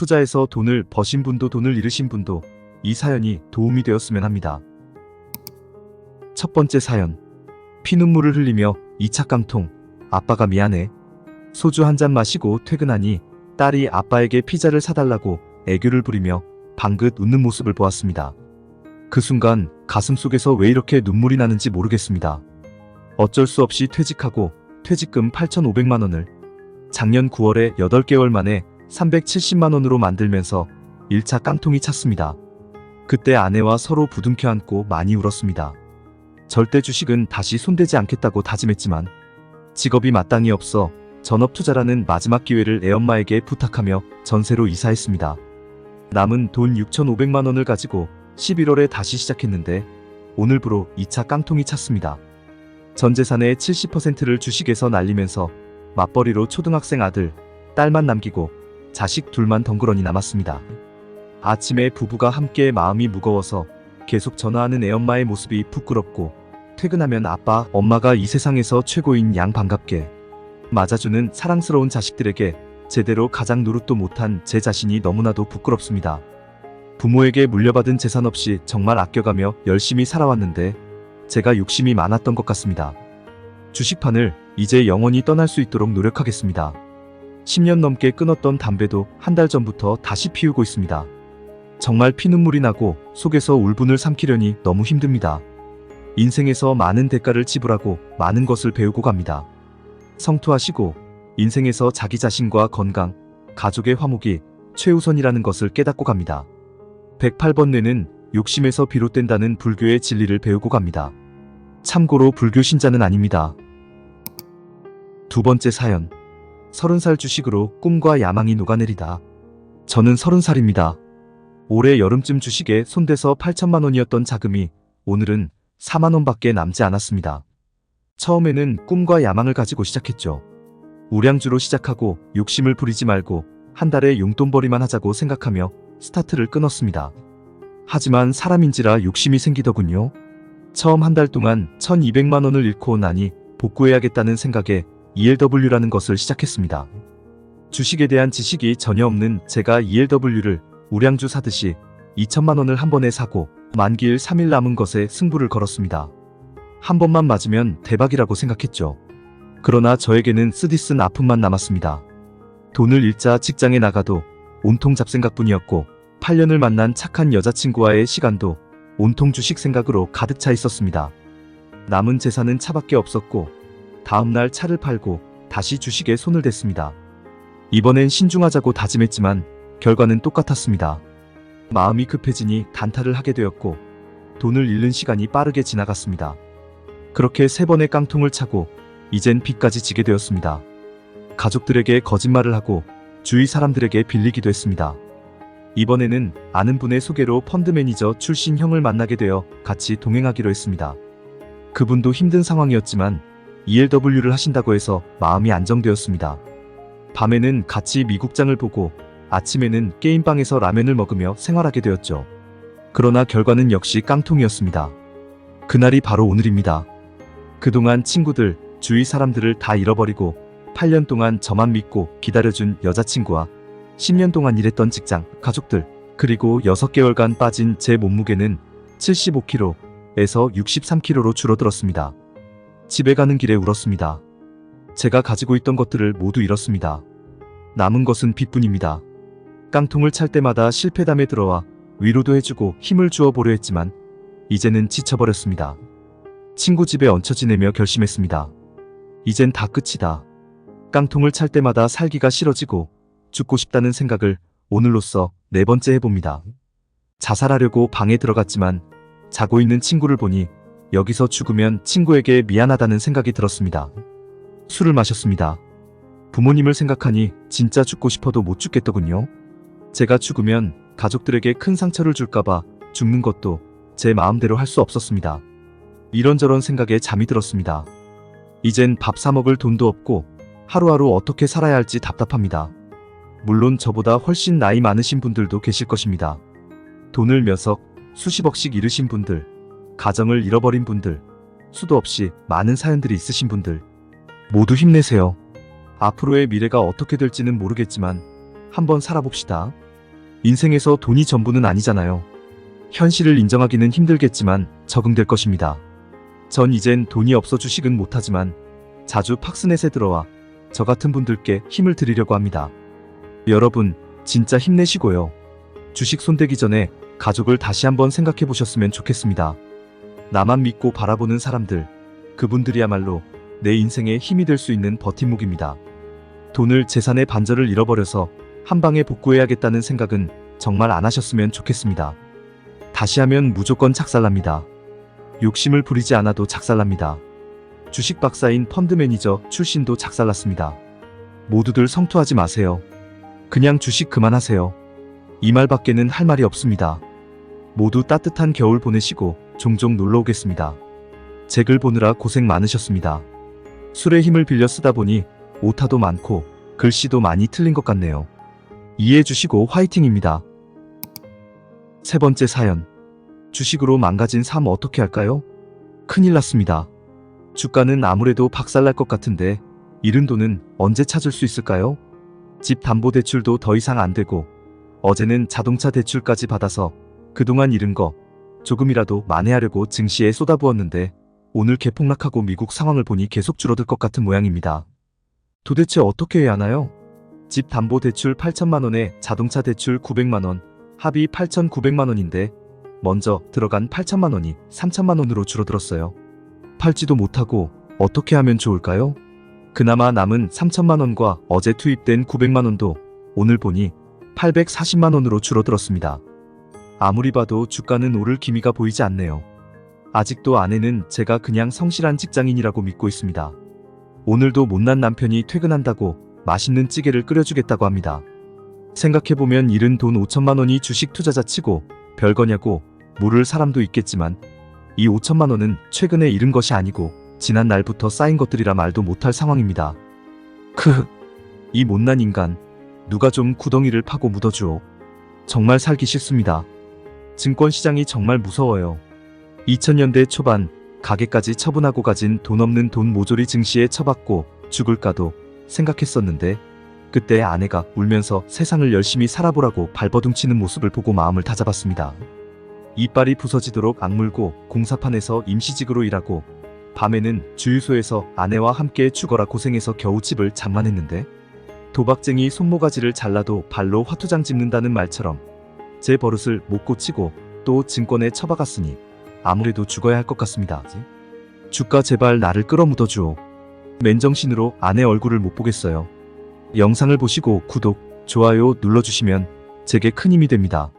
투자해서 돈을 버신 분도 돈을 잃으신 분도 이 사연이 도움이 되었으면 합니다. 첫 번째 사연. 피눈물을 흘리며 2차 깡통. 아빠가 미안해. 소주 한 잔 마시고 퇴근하니 딸이 아빠에게 피자를 사달라고 애교를 부리며 방긋 웃는 모습을 보았습니다. 그 순간 가슴속에서 왜 이렇게 눈물이 나는지 모르겠습니다. 어쩔 수 없이 퇴직하고 퇴직금 8,500만 원을 작년 9월에 8개월 만에 370만 원으로 만들면서 1차 깡통이 찼습니다. 그때 아내와 서로 부둥켜 안고 많이 울었습니다. 절대 주식은 다시 손대지 않겠다고 다짐했지만 직업이 마땅히 없어 전업투자라는 마지막 기회를 애엄마에게 부탁하며 전세로 이사했습니다. 남은 돈 6,500만 원을 가지고 11월에 다시 시작했는데 오늘부로 2차 깡통이 찼습니다. 전 재산의 70%를 주식에서 날리면서 맞벌이로 초등학생 아들, 딸만 남기고 자식 둘만 덩그러니 남았습니다. 아침에 부부가 함께 마음이 무거워서 계속 전화하는 애엄마의 모습이 부끄럽고 퇴근하면 아빠, 엄마가 이 세상에서 최고인 양 반갑게 맞아주는 사랑스러운 자식들에게 제대로 가장 노릇도 못한 제 자신이 너무나도 부끄럽습니다. 부모에게 물려받은 재산 없이 정말 아껴가며 열심히 살아왔는데 제가 욕심이 많았던 것 같습니다. 주식판을 이제 영원히 떠날 수 있도록 노력하겠습니다. 10년 넘게 끊었던 담배도 한 달 전부터 다시 피우고 있습니다. 정말 피눈물이 나고 속에서 울분을 삼키려니 너무 힘듭니다. 인생에서 많은 대가를 지불하고 많은 것을 배우고 갑니다. 성투하시고 인생에서 자기 자신과 건강, 가족의 화목이 최우선이라는 것을 깨닫고 갑니다. 108번 뇌는 욕심에서 비롯된다는 불교의 진리를 배우고 갑니다. 참고로 불교 신자는 아닙니다. 두 번째 사연. 30살 주식으로 꿈과 야망이 녹아내리다. 저는 30살입니다. 올해 여름쯤 주식에 손대서 8천만 원이었던 자금이 오늘은 4만 원밖에 남지 않았습니다. 처음에는 꿈과 야망을 가지고 시작했죠. 우량주로 시작하고 욕심을 부리지 말고 한 달에 용돈벌이만 하자고 생각하며 스타트를 끊었습니다. 하지만 사람인지라 욕심이 생기더군요. 처음 한 달 동안 1,200만 원을 잃고 나니 복구해야겠다는 생각에 ELW라는 것을 시작했습니다. 주식에 대한 지식이 전혀 없는 제가 ELW를 우량주 사듯이 2천만 원을 한 번에 사고 만기일 3일 남은 것에 승부를 걸었습니다. 한 번만 맞으면 대박이라고 생각했죠. 그러나 저에게는 쓰디쓴 아픔만 남았습니다. 돈을 잃자 직장에 나가도 온통 잡생각뿐이었고 8년을 만난 착한 여자친구와의 시간도 온통 주식 생각으로 가득 차 있었습니다. 남은 재산은 차밖에 없었고 다음날 차를 팔고 다시 주식에 손을 댔습니다. 이번엔 신중하자고 다짐했지만 결과는 똑같았습니다. 마음이 급해지니 단타를 하게 되었고 돈을 잃는 시간이 빠르게 지나갔습니다. 그렇게 3번의 깡통을 차고 이젠 빚까지 지게 되었습니다. 가족들에게 거짓말을 하고 주위 사람들에게 빌리기도 했습니다. 이번에는 아는 분의 소개로 펀드 매니저 출신 형을 만나게 되어 같이 동행하기로 했습니다. 그분도 힘든 상황이었지만 ELW를 하신다고 해서 마음이 안정되었습니다. 밤에는 같이 미국장을 보고 아침에는 게임방에서 라면을 먹으며 생활하게 되었죠. 그러나 결과는 역시 깡통이었습니다. 그날이 바로 오늘입니다. 그동안 친구들, 주위 사람들을 다 잃어버리고 8년 동안 저만 믿고 기다려준 여자친구와 10년 동안 일했던 직장, 가족들, 그리고 6개월간 빠진 제 몸무게는 75kg에서 63kg로 줄어들었습니다. 집에 가는 길에 울었습니다. 제가 가지고 있던 것들을 모두 잃었습니다. 남은 것은 빚뿐입니다. 깡통을 찰 때마다 실패담에 들어와 위로도 해주고 힘을 주어 보려 했지만 이제는 지쳐버렸습니다. 친구 집에 얹혀 지내며 결심했습니다. 이젠 다 끝이다. 깡통을 찰 때마다 살기가 싫어지고 죽고 싶다는 생각을 오늘로써 4번째 해봅니다. 자살하려고 방에 들어갔지만 자고 있는 친구를 보니 여기서 죽으면 친구에게 미안하다는 생각이 들었습니다. 술을 마셨습니다. 부모님을 생각하니 진짜 죽고 싶어도 못 죽겠더군요. 제가 죽으면 가족들에게 큰 상처를 줄까봐 죽는 것도 제 마음대로 할 수 없었습니다. 이런저런 생각에 잠이 들었습니다. 이젠 밥 사 먹을 돈도 없고 하루하루 어떻게 살아야 할지 답답합니다. 물론 저보다 훨씬 나이 많으신 분들도 계실 것입니다. 돈을 몇억, 수십억씩 잃으신 분들, 가정을 잃어버린 분들, 수도 없이 많은 사연들이 있으신 분들 모두 힘내세요. 앞으로의 미래가 어떻게 될지는 모르겠지만 한번 살아봅시다. 인생에서 돈이 전부는 아니잖아요. 현실을 인정하기는 힘들겠지만 적응될 것입니다. 전 이젠 돈이 없어 주식은 못하지만 자주 팍스넷에 들어와 저 같은 분들께 힘을 드리려고 합니다. 여러분, 진짜 힘내시고요. 주식 손대기 전에 가족을 다시 한번 생각해 보셨으면 좋겠습니다. 나만 믿고 바라보는 사람들, 그분들이야말로 내 인생에 힘이 될 수 있는 버팀목입니다. 돈을 재산의 반절을 잃어버려서 한 방에 복구해야겠다는 생각은 정말 안 하셨으면 좋겠습니다. 다시 하면 무조건 작살납니다. 욕심을 부리지 않아도 작살납니다. 주식 박사인 펀드 매니저 출신도 작살났습니다. 모두들 성투하지 마세요. 그냥 주식 그만하세요. 이 말밖에는 할 말이 없습니다. 모두 따뜻한 겨울 보내시고 종종 놀러 오겠습니다. 제 글 보느라 고생 많으셨습니다. 술의 힘을 빌려 쓰다 보니 오타도 많고 글씨도 많이 틀린 것 같네요. 이해해 주시고 화이팅입니다. 세 번째 사연. 주식으로 망가진 삶 어떻게 할까요? 큰일 났습니다. 주가는 아무래도 박살날 것 같은데 잃은 돈은 언제 찾을 수 있을까요? 집 담보대출도 더 이상 안 되고 어제는 자동차 대출까지 받아서 그동안 잃은 거 조금이라도 만회하려고 증시에 쏟아부었는데 오늘 개폭락하고 미국 상황을 보니 계속 줄어들 것 같은 모양입니다. 도대체 어떻게 해야 하나요? 집 담보대출 8천만 원에 자동차 대출 900만 원, 합의 8,900만 원인데 먼저 들어간 8천만 원이 3천만 원으로 줄어들었어요. 팔지도 못하고 어떻게 하면 좋을까요? 그나마 남은 3천만 원과 어제 투입된 900만 원도 오늘 보니 840만 원으로 줄어들었습니다. 아무리 봐도 주가는 오를 기미가 보이지 않네요. 아직도 아내는 제가 그냥 성실한 직장인이라고 믿고 있습니다. 오늘도 못난 남편이 퇴근한다고 맛있는 찌개를 끓여주겠다고 합니다. 생각해보면 잃은 돈 5천만 원이 주식 투자자 치고 별거냐고 물을 사람도 있겠지만 이 5천만 원은 최근에 잃은 것이 아니고 지난 날부터 쌓인 것들이라 말도 못할 상황입니다. 이 못난 인간, 누가 좀 구덩이를 파고 묻어주오. 정말 살기 싫습니다. 증권시장이 정말 무서워요. 2000년대 초반 가게까지 처분하고 가진 돈 없는 돈 모조리 증시에 처박고 죽을까도 생각했었는데 그때 아내가 울면서 세상을 열심히 살아보라고 발버둥치는 모습을 보고 마음을 다잡았습니다. 이빨이 부서지도록 악물고 공사판에서 임시직으로 일하고 밤에는 주유소에서 아내와 함께 죽어라 고생해서 겨우 집을 장만했는데 도박쟁이 손모가지를 잘라도 발로 화투장 짚는다는 말처럼 제 버릇을 못 고치고 또 증권에 처박았으니 아무래도 죽어야 할 것 같습니다. 주가 제발 나를 끌어묻어주오. 맨정신으로 아내 얼굴을 못 보겠어요. 영상을 보시고 구독, 좋아요 눌러주시면 제게 큰 힘이 됩니다.